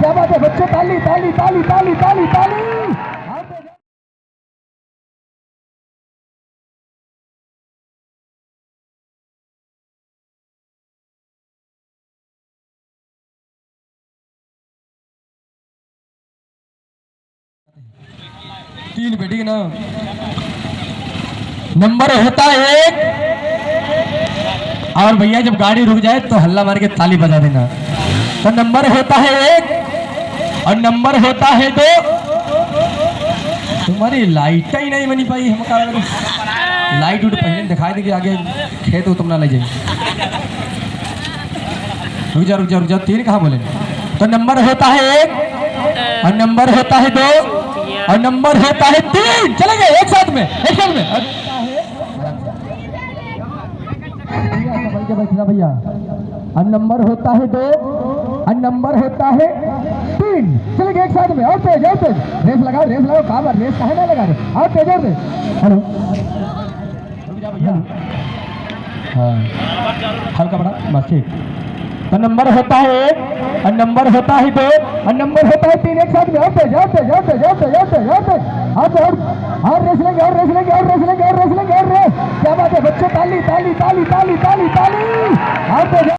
क्या बात है बच्चों, ताली ताली ताली ताली ताली ताली। तीन बेटी ना नंबर होता है एक, और भैया जब गाड़ी रुक जाए तो हल्ला मार के ताली बजा देना। तो नंबर होता है एक और नंबर होता है दो। तुम्हारी लाइट ही नहीं बनी पाई, हम लाइट उठ पहले दिखाई दे कि आगे खेत हो तुम ना ले जाए। रुक जा रुक जा रुक जा, तीन कहाँ बोले। तो नंबर होता है एक और नंबर होता है दो और नंबर होता है तीन। चलेंगे एक साथ में, एक साथ में भैया। और नंबर होता है दो और नंबर होता है तीन। चलेंगे एक साथ में, और तेज और तेज। रेस लगाओ रेस लगाओ, कहाँ पर रेस कहाँ ना लगा रहे, और तेज और तेज। हेलो भैया, हाँ हल्का बड़ा बस ठीक। तो नंबर होता है एक और नंबर होता है दो और नंबर होता है तीन। एक साथ में, और तेज और तेज और तेज और तेज और तेज और तेज, और रेस लेंगे और रेस लेंगे और रेस लेंगे और रेस लेंगे और रेस। क्या बात है बच्चों, ताली ताली ताली ताली ताली ताली। और